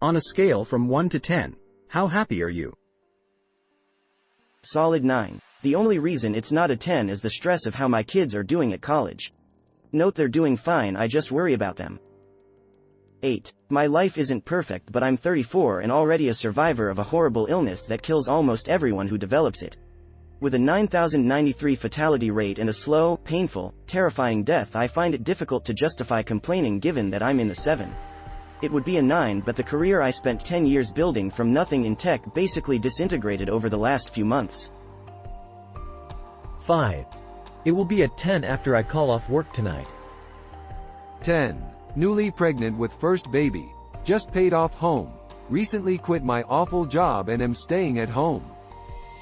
On a scale from 1 to 10, how happy are you? Solid 9. The only reason it's not a 10 is the stress of how my kids are doing at college. Note they're doing fine, I just worry about them. 8. My life isn't perfect, but I'm 34 and already a survivor of a horrible illness that kills almost everyone who develops it. With a 9,093 fatality rate and a slow, painful, terrifying death, I find it difficult to justify complaining given that I'm in the 7. It would be a 9, but the career I spent 10 years building from nothing in tech basically disintegrated over the last few months. 5. It will be a 10 after I call off work tonight. 10. Newly pregnant with first baby. Just paid off home. Recently quit my awful job and am staying at home.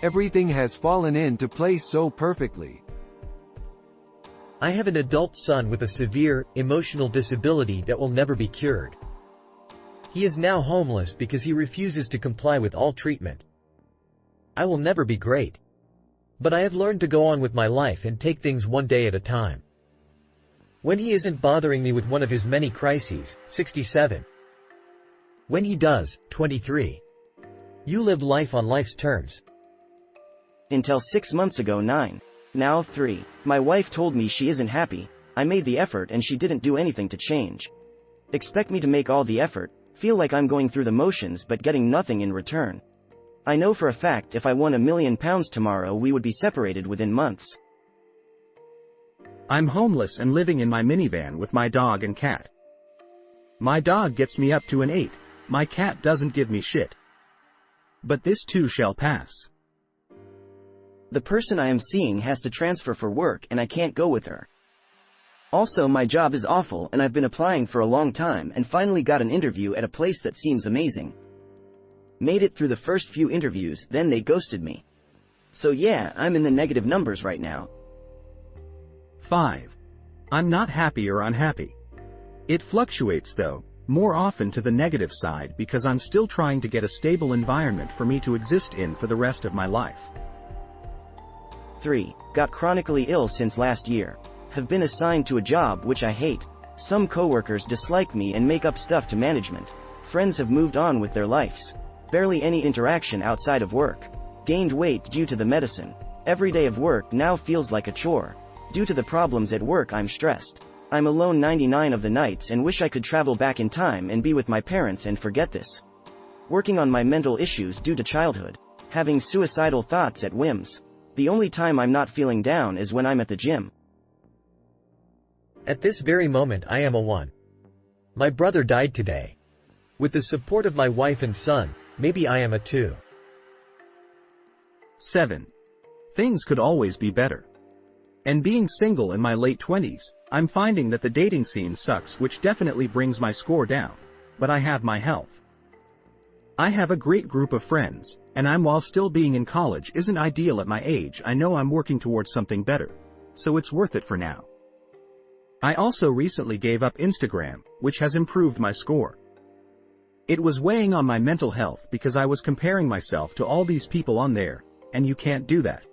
Everything has fallen into place so perfectly. I have an adult son with a severe, emotional disability that will never be cured. He is now homeless because he refuses to comply with all treatment. I will never be great. But I have learned to go on with my life and take things one day at a time. When he isn't bothering me with one of his many crises, 67. When he does, 23. You live life on life's terms. Until 6 months ago, 9. Now 3. My wife told me she isn't happy. I made the effort and she didn't do anything to change. Expect me to make all the effort, feel like I'm going through the motions but getting nothing in return. I know for a fact if I won £1 million tomorrow we would be separated within months. I'm homeless and living in my minivan with my dog and cat. My dog gets me up to an 8, my cat doesn't give me shit. But this too shall pass. The person I am seeing has to transfer for work and I can't go with her. Also, my job is awful and I've been applying for a long time and finally got an interview at a place that seems amazing. Made it through the first few interviews, then they ghosted me. So yeah, I'm in the negative numbers right now. 5. I'm not happy or unhappy. It fluctuates though, more often to the negative side because I'm still trying to get a stable environment for me to exist in for the rest of my life. 3. Got chronically ill since last year. Have been assigned to a job which I hate. Some coworkers dislike me and make up stuff to management. Friends have moved on with their lives. Barely any interaction outside of work. Gained weight due to the medicine. Every day of work now feels like a chore. Due to the problems at work, I'm stressed. I'm alone 99 of the nights and wish I could travel back in time and be with my parents and forget this. Working on my mental issues due to childhood. Having suicidal thoughts at whims. The only time I'm not feeling down is when I'm at the gym. At this very moment I am a 1. My brother died today. With the support of my wife and son, maybe I am a 2. 7. Things could always be better. And being single in my late 20s, I'm finding that the dating scene sucks, which definitely brings my score down. But I have my health. I have a great group of friends, and while still being in college isn't ideal at my age, I know I'm working towards something better. So it's worth it for now. I also recently gave up Instagram, which has improved my score. It was weighing on my mental health because I was comparing myself to all these people on there, and you can't do that.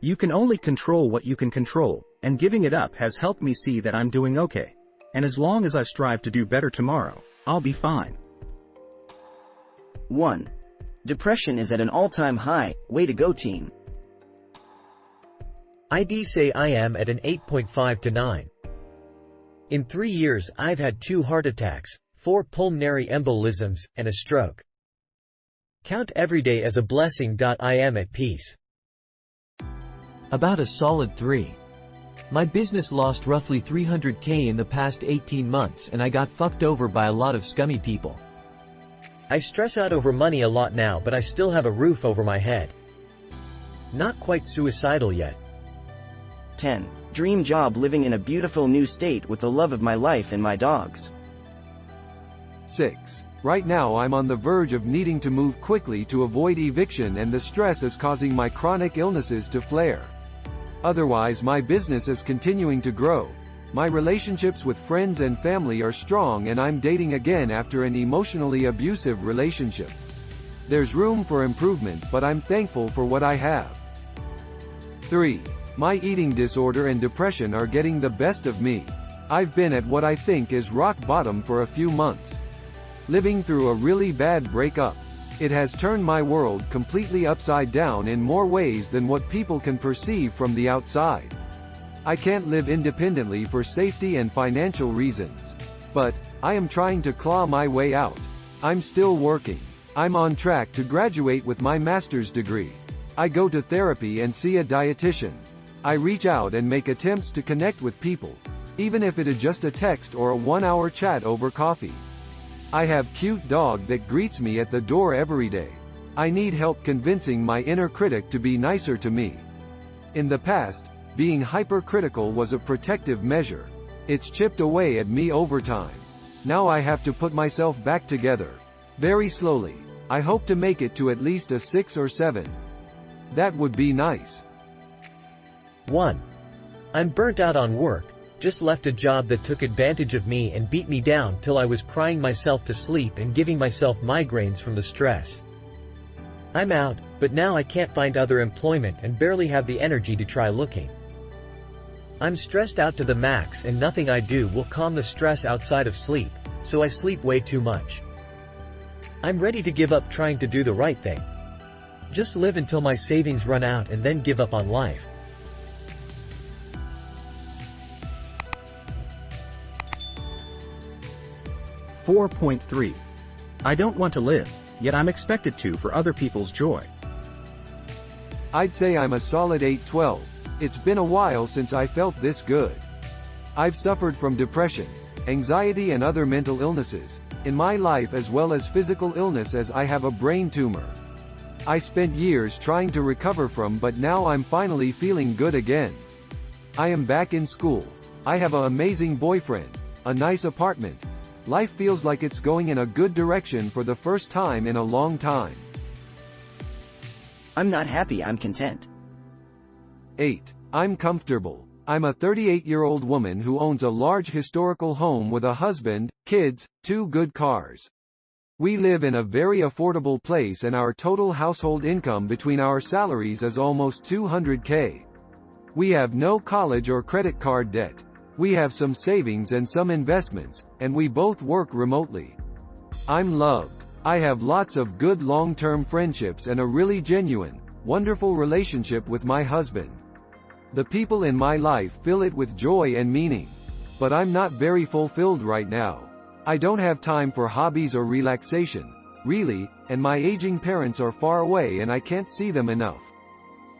You can only control what you can control, and giving it up has helped me see that I'm doing okay. And as long as I strive to do better tomorrow, I'll be fine. 1. Depression is at an all-time high. Way to go, team. I'd say I am at an 8.5 to 9. In 3 years I've had 2 heart attacks, 4 pulmonary embolisms, and a stroke. Count every day as a blessing. I am at peace. About a solid 3. My business lost roughly $300K in the past 18 months and I got fucked over by a lot of scummy people. I stress out over money a lot now, but I still have a roof over my head. Not quite suicidal yet. 10. Dream job, living in a beautiful new state with the love of my life and my dogs. 6. Right now I'm on the verge of needing to move quickly to avoid eviction and the stress is causing my chronic illnesses to flare. Otherwise my business is continuing to grow. My relationships with friends and family are strong and I'm dating again after an emotionally abusive relationship. There's room for improvement, but I'm thankful for what I have. 3. My eating disorder and depression are getting the best of me. I've been at what I think is rock bottom for a few months. Living through a really bad breakup. It has turned my world completely upside down in more ways than what people can perceive from the outside. I can't live independently for safety and financial reasons. But I am trying to claw my way out. I'm still working. I'm on track to graduate with my master's degree. I go to therapy and see a dietitian. I reach out and make attempts to connect with people, even if it is just a text or a 1-hour chat over coffee. I have cute dog that greets me at the door every day. I need help convincing my inner critic to be nicer to me. In the past, being hypercritical was a protective measure. It's chipped away at me over time. Now I have to put myself back together. Very slowly. I hope to make it to at least a 6 or 7. That would be nice. 1. I'm burnt out on work. Just left a job that took advantage of me and beat me down till I was crying myself to sleep and giving myself migraines from the stress. I'm out, but now I can't find other employment and barely have the energy to try looking. I'm stressed out to the max and nothing I do will calm the stress outside of sleep, so I sleep way too much. I'm ready to give up trying to do the right thing. Just live until my savings run out and then give up on life. 4.3. I don't want to live, yet I'm expected to for other people's joy. I'd say I'm a solid 8/12. It's been a while since I felt this good. I've suffered from depression, anxiety and other mental illnesses in my life, as well as physical illness, as I have a brain tumor. I spent years trying to recover from, but now I'm finally feeling good again. I am back in school. I have an amazing boyfriend, a nice apartment. Life feels like it's going in a good direction for the first time in a long time. I'm not happy, I'm content. 8. I'm comfortable. I'm a 38-year-old woman who owns a large historical home with a husband, kids, 2 good cars. We live in a very affordable place and our total household income between our salaries is almost $200K. We have no college or credit card debt. We have some savings and some investments, and we both work remotely. I'm loved. I have lots of good long-term friendships and a really genuine, wonderful relationship with my husband. The people in my life fill it with joy and meaning. But I'm not very fulfilled right now. I don't have time for hobbies or relaxation, really, and my aging parents are far away and I can't see them enough.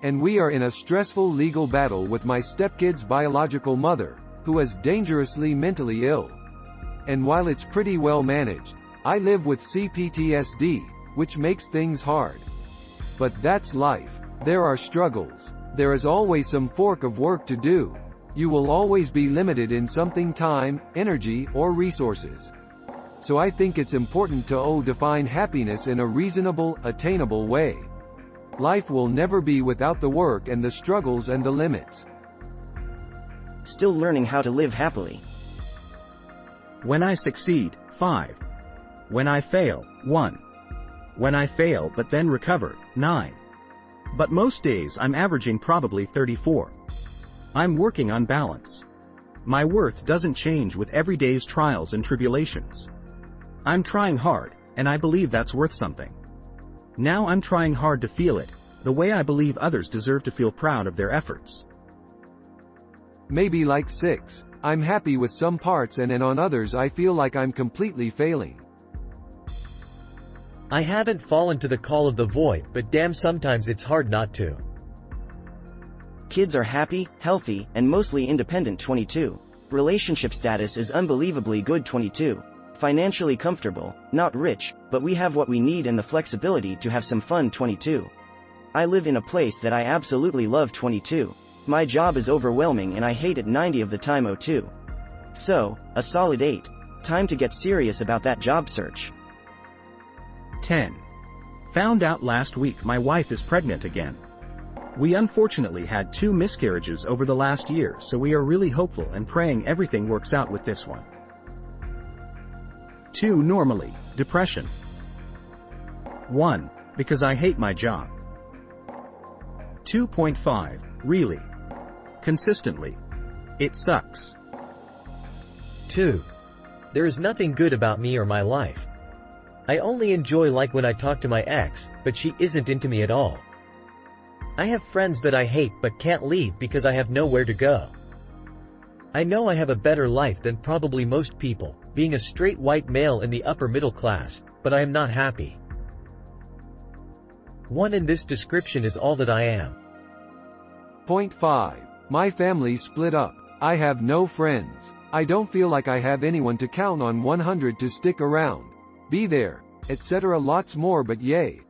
And we are in a stressful legal battle with my stepkid's biological mother, who is dangerously mentally ill. And while it's pretty well managed, I live with CPTSD, which makes things hard. But that's life. There are struggles. There is always some fork of work to do. You will always be limited in something: time, energy, or resources. So I think it's important to define happiness in a reasonable, attainable way. Life will never be without the work and the struggles and the limits. Still learning how to live happily. When I succeed, 5. When I fail, 1. When I fail but then recover, 9. But most days I'm averaging probably 34. I'm working on balance. My worth doesn't change with every day's trials and tribulations. I'm trying hard, and I believe that's worth something. Now I'm trying hard to feel it, the way I believe others deserve to feel proud of their efforts. Maybe like 6. I'm happy with some parts and on others I feel like I'm completely failing. I haven't fallen to the call of the void, but damn, sometimes it's hard not to. Kids are happy, healthy, and mostly independent, 22. Relationship status is unbelievably good, 22. Financially comfortable, not rich, but we have what we need and the flexibility to have some fun, 22. I live in a place that I absolutely love, 22. My job is overwhelming and I hate it 90 of the time, 02. So, a solid 8. Time to get serious about that job search. 10. Found out last week my wife is pregnant again. We unfortunately had 2 miscarriages over the last year, so we are really hopeful and praying everything works out with this one. 2. Normally, depression. 1. Because I hate my job. 2.5. Really. Consistently. It sucks. 2. There is nothing good about me or my life. I only enjoy like when I talk to my ex, but she isn't into me at all. I have friends that I hate but can't leave because I have nowhere to go. I know I have a better life than probably most people, being a straight white male in the upper middle class, but I am not happy. 1 In this description is all that I am. Point 5. My family split up. I have no friends. I don't feel like I have anyone to count on 100 to stick around, be there, etc. Lots more, but yay.